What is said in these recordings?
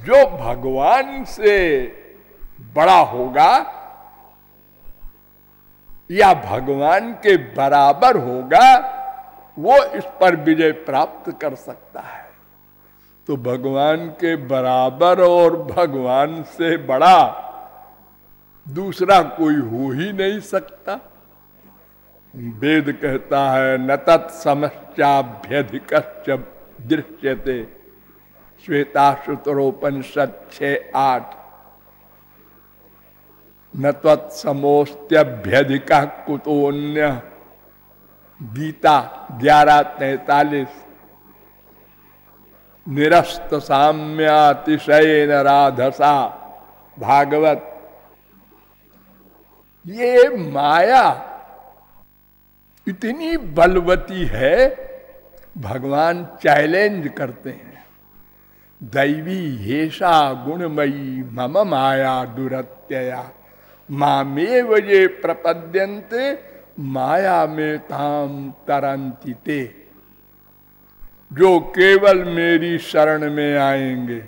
जो भगवान से बड़ा होगा या भगवान के बराबर होगा, वो इस पर विजय प्राप्त कर सकता है। तो भगवान के बराबर और भगवान से बड़ा दूसरा कोई हो ही नहीं सकता। वेद कहता है न तत्समश्चाभ्यधिकश्च दृश्यते, श्वेताश्वतरोपनिषद 6:8। न त्वत्समोस्त्यभ्यधिकः कुतोऽन्यः, गीता 11:43। निरस्त साम्यातिशयेन राधसा, भागवत। ये माया इतनी बलवती है, भगवान चैलेंज करते हैं। दैवी हेषा गुणमयी मम माया दुरत्यया, मामेव ये प्रपद्यन्ते माया में ताम तरन्ति ते। जो केवल मेरी शरण में आएंगे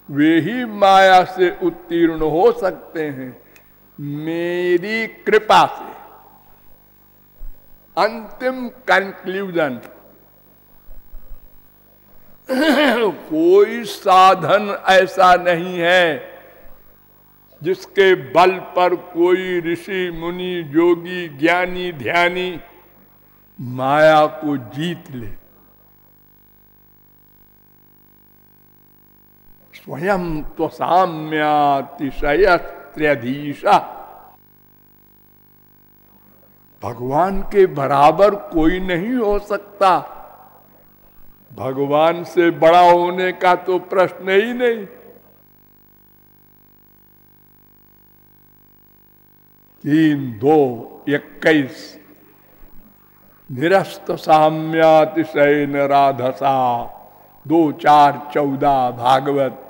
वे ही माया से उत्तीर्ण हो सकते हैं, मेरी कृपा से। अंतिम कंक्लूजन, कोई साधन ऐसा नहीं है जिसके बल पर कोई ऋषि मुनि योगी ज्ञानी ध्यानी माया को जीत ले। स्वयं तो साम्यातिशयस्त्र्यधीशा, भगवान के बराबर कोई नहीं हो सकता। भगवान से बड़ा होने का तो प्रश्न ही नहीं। 3:2:21 निरस्त साम्यातिशयेन राधसा, 2:4:14 भागवत।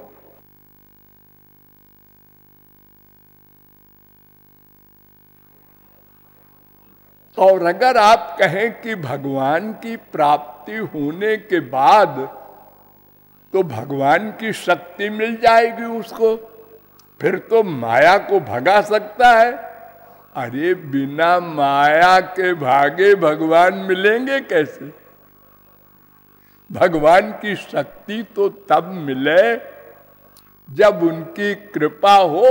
और अगर आप कहें कि भगवान की प्राप्ति होने के बाद तो भगवान की शक्ति मिल जाएगी उसको, फिर तो माया को भगा सकता है। अरे बिना माया के भागे भगवान मिलेंगे कैसे? भगवान की शक्ति तो तब मिले जब उनकी कृपा हो,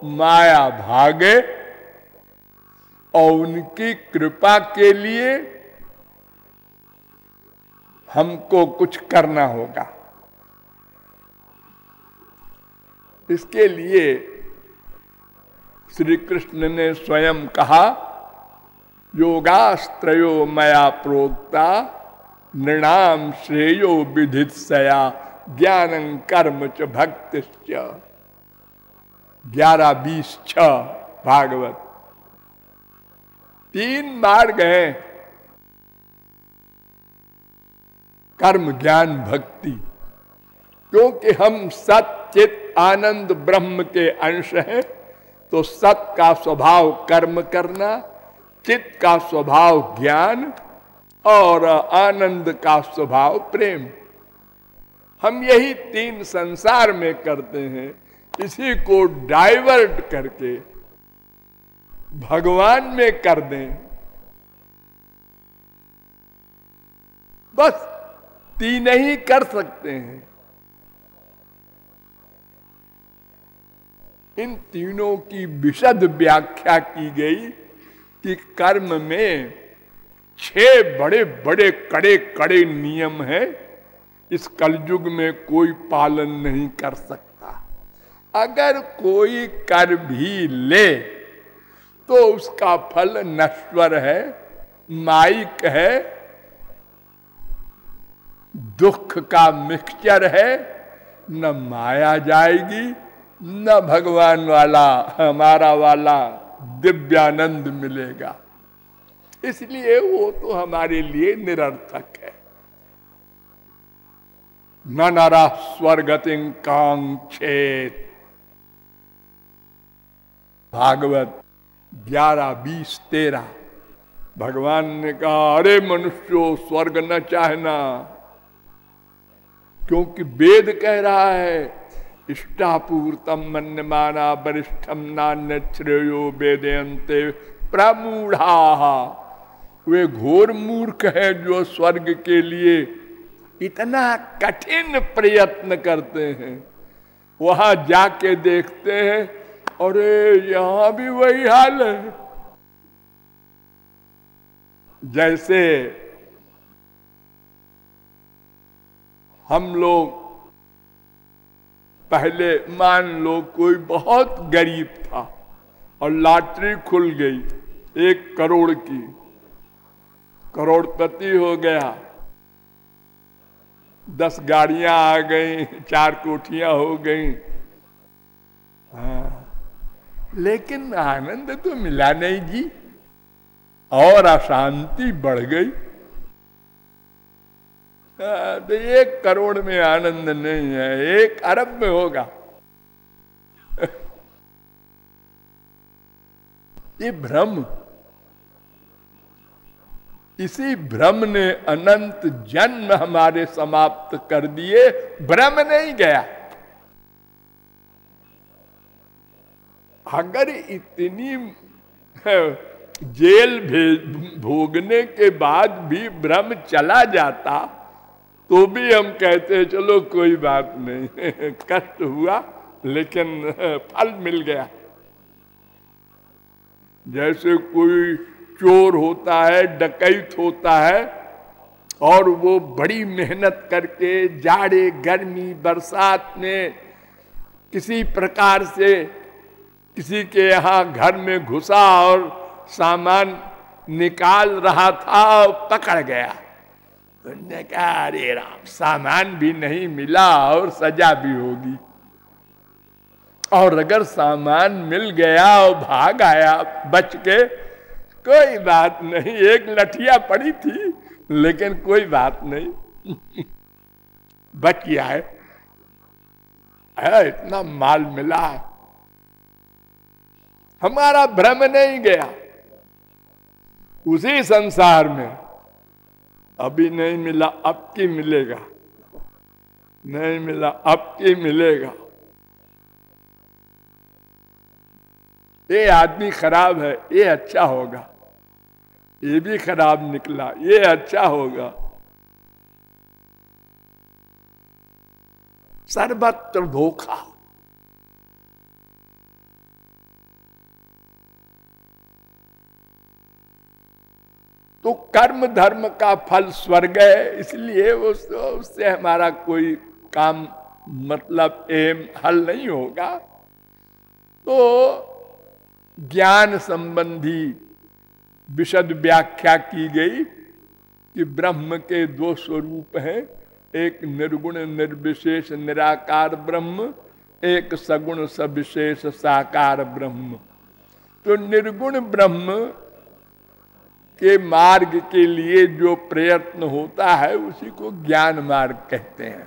माया भागे। और उनकी कृपा के लिए हमको कुछ करना होगा। इसके लिए श्री कृष्ण ने स्वयं कहा, योगास्त्रयो मया प्रोक्ता नृणाम श्रेयो विधित्सया ज्ञानं कर्म च भक्तिश्च, 11:20-6 भागवत। 3 मार्ग हैं, कर्म ज्ञान भक्ति। क्योंकि हम सत चित आनंद ब्रह्म के अंश हैं, तो सत का स्वभाव कर्म करना, चित का स्वभाव ज्ञान और आनंद का स्वभाव प्रेम। हम यही 3 संसार में करते हैं। इसी को डाइवर्ट करके भगवान में कर दें, बस 3 ही कर सकते हैं। इन तीनों की विशद व्याख्या की गई कि कर्म में 6 बड़े बड़े कड़े कड़े नियम हैं, इस कलयुग में कोई पालन नहीं कर सकता। अगर कोई कर भी ले तो उसका फल नश्वर है, माइक है, दुख का मिक्सचर है। न माया जाएगी, न भगवान वाला हमारा वाला दिव्यानंद मिलेगा। इसलिए वो तो हमारे लिए निरर्थक है। न नरा स्वर्गतिं कांक्षेत, भागवत 11:20-13। भगवान ने कहा, अरे मनुष्यों, स्वर्ग न चाहना, क्योंकि वेद कह रहा है इष्टापूर्तम मन्यमाना वरिष्ठम नान्य श्रेयो वेदयन्ते प्रमूढ़ा। वे घोर मूर्ख है जो स्वर्ग के लिए इतना कठिन प्रयत्न करते हैं, वहां जाके देखते हैं अरे यहां भी वही हाल है। जैसे हम लोग पहले मान लो कोई बहुत गरीब था और लॉटरी खुल गई 1 करोड़ की, करोड़पति हो गया, 10 गाड़ियां आ गई, 4 कोठियां हो गई। हाँ, लेकिन आनंद तो मिला नहीं जी, और अशांति बढ़ गई। तो 1 करोड़ में आनंद नहीं है, 1 अरब में होगा। ये भ्रम, इसी भ्रम ने अनंत जन्म हमारे समाप्त कर दिए। भ्रम नहीं गया। अगर इतनी जेल भोगने के बाद भी भ्रम चला जाता तो भी हम कहते हैं चलो कोई बात नहीं, कष्ट हुआ लेकिन फल मिल गया। जैसे कोई चोर होता है, डकैत होता है, और वो बड़ी मेहनत करके जाड़े गर्मी बरसात में किसी प्रकार से किसी के यहाँ घर में घुसा और सामान निकाल रहा था और पकड़ गया। उन्होंने कहा अरे राम, सामान भी नहीं मिला और सजा भी होगी। और अगर सामान मिल गया और भाग आया बच के, कोई बात नहीं, 1 लठिया पड़ी थी लेकिन कोई बात नहीं, बच गया है, इतना माल मिला है। हमारा भ्रम नहीं गया। उसी संसार में अभी नहीं मिला, अब की मिलेगा, नहीं मिला अब की मिलेगा। ये आदमी खराब है, ये अच्छा होगा, ये भी खराब निकला, ये अच्छा होगा। सर्वत्र धोखा। तो कर्म धर्म का फल स्वर्ग है, इसलिए उससे हमारा कोई काम मतलब एम हल नहीं होगा। तो ज्ञान संबंधी विशद व्याख्या की गई कि ब्रह्म के 2 स्वरूप हैं, एक निर्गुण निर्विशेष निराकार ब्रह्म, एक सगुण सविशेष साकार ब्रह्म। तो निर्गुण ब्रह्म के मार्ग के लिए जो प्रयत्न होता है उसी को ज्ञान मार्ग कहते हैं।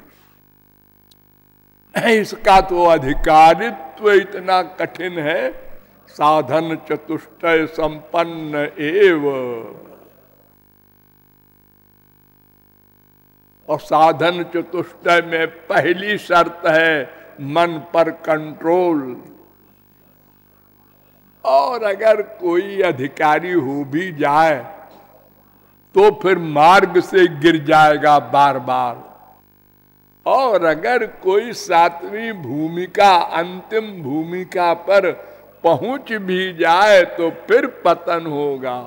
इसका तो अधिकारित्व इतना कठिन है, साधन चतुष्टय संपन्न एव। और साधन चतुष्टय में पहली शर्त है मन पर कंट्रोल। और अगर कोई अधिकारी हो भी जाए तो फिर मार्ग से गिर जाएगा बार बार। और अगर कोई 7वीं भूमिका अंतिम भूमिका पर पहुंच भी जाए तो फिर पतन होगा।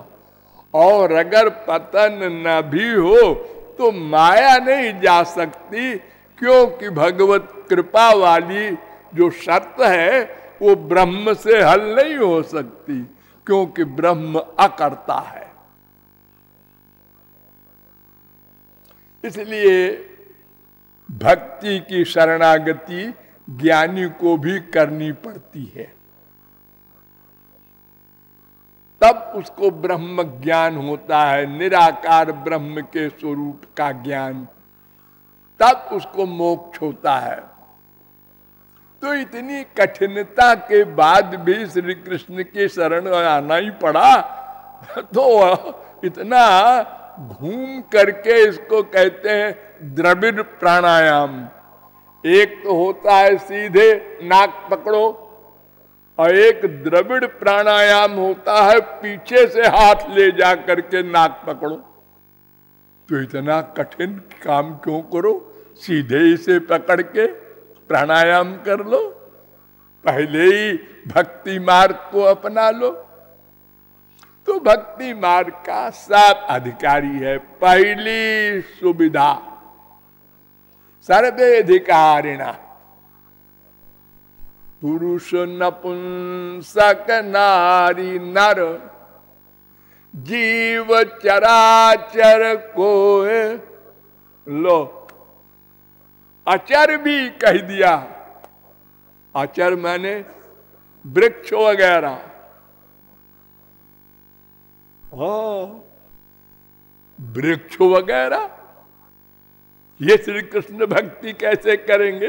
और अगर पतन न भी हो तो माया नहीं जा सकती, क्योंकि भगवत कृपा वाली जो शर्त है वो ब्रह्म से हल नहीं हो सकती, क्योंकि ब्रह्म अकर्ता है। इसलिए भक्ति की शरणागति ज्ञानी को भी करनी पड़ती है, तब उसको ब्रह्म ज्ञान होता है, निराकार ब्रह्म के स्वरूप का ज्ञान, तब उसको मोक्ष होता है। तो इतनी कठिनता के बाद भी श्री कृष्ण के शरण आना ही पड़ा। तो इतना घूम करके इसको कहते हैं द्रविड़ प्राणायाम, एक तो होता है सीधे नाक पकड़ो, और एक द्रविड़ प्राणायाम होता है पीछे से हाथ ले जा करके नाक पकड़ो। तो इतना कठिन काम क्यों करो, सीधे इसे पकड़ के प्राणायाम कर लो, पहले ही भक्ति मार्ग को अपना लो। तो भक्ति मार्ग का सब अधिकारी है। पहली सुविधा सर्वेधिकारिणा, पुरुष नपुंसक नारी नर जीव चराचर को लो। अचर भी कह दिया, अचर माने वृक्ष वगैरह। वृक्ष वगैरह ये श्री कृष्ण भक्ति कैसे करेंगे?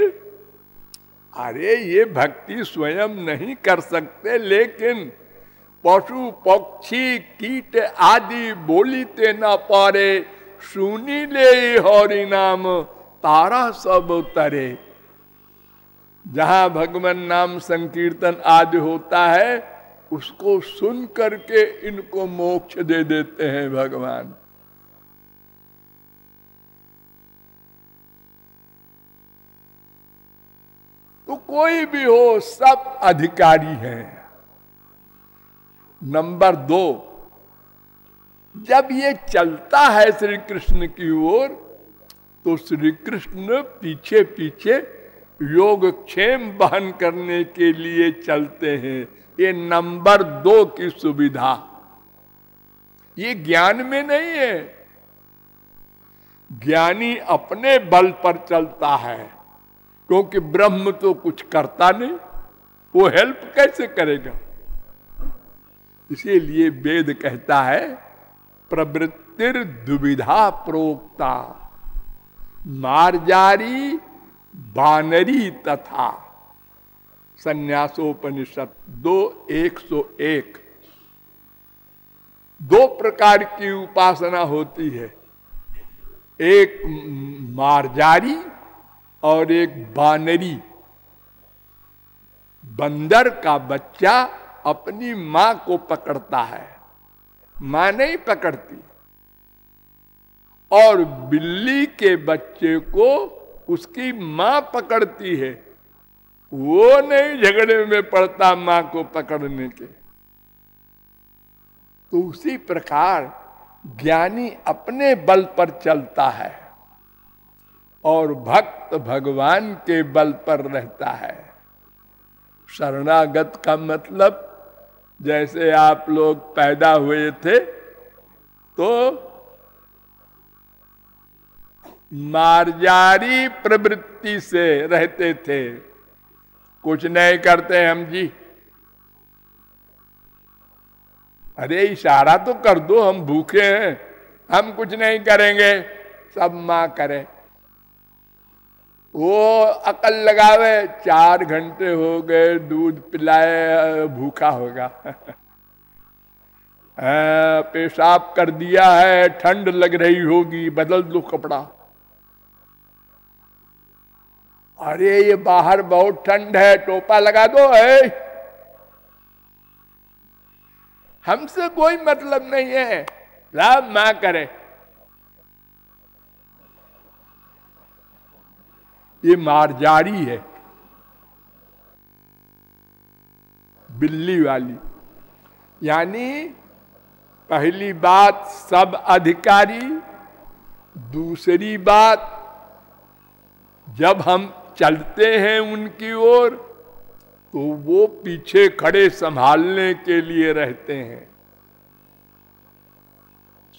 अरे ये भक्ति स्वयं नहीं कर सकते, लेकिन पशु पक्षी कीट आदि बोलीते न पारे, सुनी ले हरि नाम तारा सब तरे। जहां भगवान नाम संकीर्तन आदि होता है, उसको सुन करके इनको मोक्ष दे देते हैं भगवान। तो कोई भी हो, सब अधिकारी हैं। नंबर 2, जब ये चलता है श्री कृष्ण की ओर, तो श्री कृष्ण पीछे पीछे योगक्षेम वहन करने के लिए चलते हैं। ये नंबर 2 की सुविधा। ये ज्ञान में नहीं है। ज्ञानी अपने बल पर चलता है, क्योंकि ब्रह्म तो कुछ करता नहीं, वो हेल्प कैसे करेगा? इसीलिए वेद कहता है प्रवृत्तिर दुविधा प्रोक्ता, मार्जारी बानरी तथा। संन्यासोपनिषद 2:101। 2 प्रकार की उपासना होती है, एक मार्जारी और एक बानरी। बंदर का बच्चा अपनी मां को पकड़ता है, मां नहीं पकड़ती, और बिल्ली के बच्चे को उसकी मां पकड़ती है, वो नहीं झगड़े में पड़ता मां को पकड़ने के। तो उसी प्रकार ज्ञानी अपने बल पर चलता है और भक्त भगवान के बल पर रहता है। शरणागत का मतलब, जैसे आप लोग पैदा हुए थे तो मार्जारी प्रवृत्ति से रहते थे, कुछ नहीं करते हम जी। अरे इशारा तो कर दो, हम भूखे हैं, हम कुछ नहीं करेंगे, सब मां करे। वो अकल लगावे, 4 घंटे हो गए दूध पिलाए, भूखा होगा। पेशाब कर दिया है, ठंड लग रही होगी, बदल दो कपड़ा। अरे ये बाहर बहुत ठंड है, टोपा लगा दो। है हमसे कोई मतलब नहीं है, लाभ मां करे। ये मार्जारी है, बिल्ली वाली। यानी पहली बात सब अधिकारी, दूसरी बात जब हम चलते हैं उनकी ओर तो वो पीछे खड़े संभालने के लिए रहते हैं।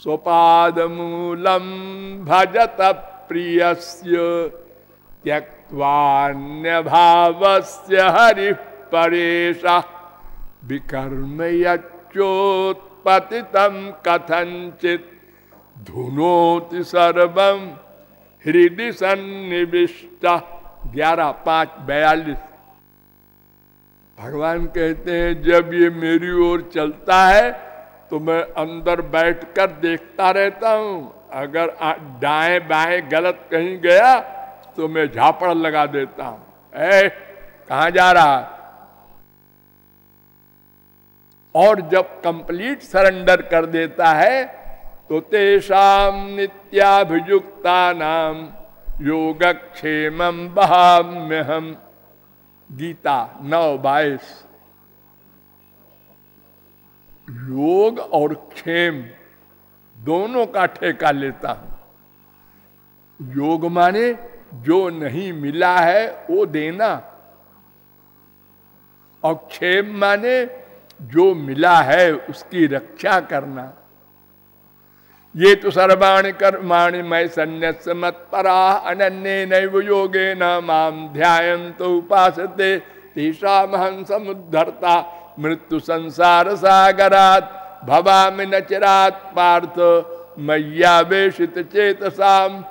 स्वपाद मूलम भजत प्रियस्य त्यक्त्वान्य भावस्य हरि परेशा विकर्म यच्चोत्पतितम कथंचित धुनोति सर्वम हृदय सन्निविष्ट। 11:5-42। भगवान कहते हैं जब ये मेरी ओर चलता है तो मैं अंदर बैठकर देखता रहता हूं, अगर दाएं बाएं गलत कहीं गया तो मैं झापड़ लगा देता हूं, ऐ कहां जा रहा है। और जब कंप्लीट सरेंडर कर देता है तो तेषाम नित्याभियुक्ता नाम योगक्षेमं वहाम्यहम्। गीता 9:22। योग और क्षेम दोनों का ठेका लेता हूं। योग माने जो नहीं मिला है वो देना, और क्षेम माने जो मिला है उसकी रक्षा करना। ये तो सर्वाणि कर्माणि मयि सन्न्यस्य मत्पराः अनन्येनैव योगेन मां ध्यायन्तो उपासते तेषामहं समुद्धर्ता मृत्यु संसार सागरात् भवामि न चिरात् पार्थ मय्यावेशित चेतसाम्।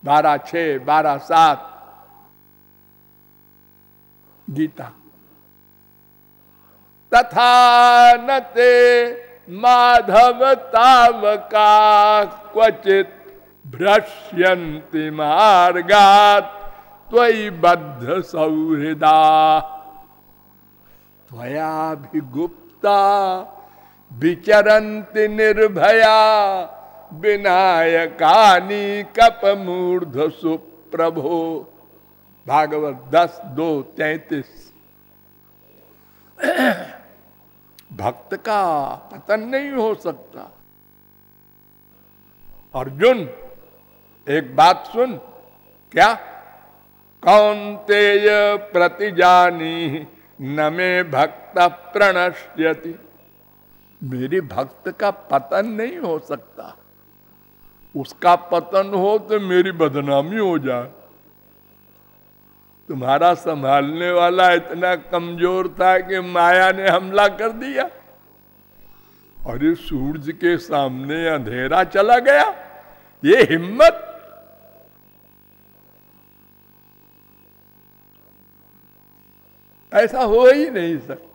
12:6, 12:7 गीता। तथा न ते माधव तावका क्वचित भ्रश्यन्ति मार्गात् त्वयि बद्ध सौहृदा त्वयाभिगुप्ता विचरन्ति निर्भया विनायकानि कपमूर्ध सुप्रभो। भागवत 10:2-33। भक्त का पतन नहीं हो सकता। अर्जुन एक बात सुन, क्या? कौन्तेय प्रतिजानी न मे भक्त प्रणश्यति। मेरे भक्त का पतन नहीं हो सकता। उसका पतन हो तो मेरी बदनामी हो जाए। तुम्हारा संभालने वाला इतना कमजोर था कि माया ने हमला कर दिया। अरे सूरज के सामने अंधेरा चला गया, ये हिम्मत। ऐसा हो ही नहीं सकता।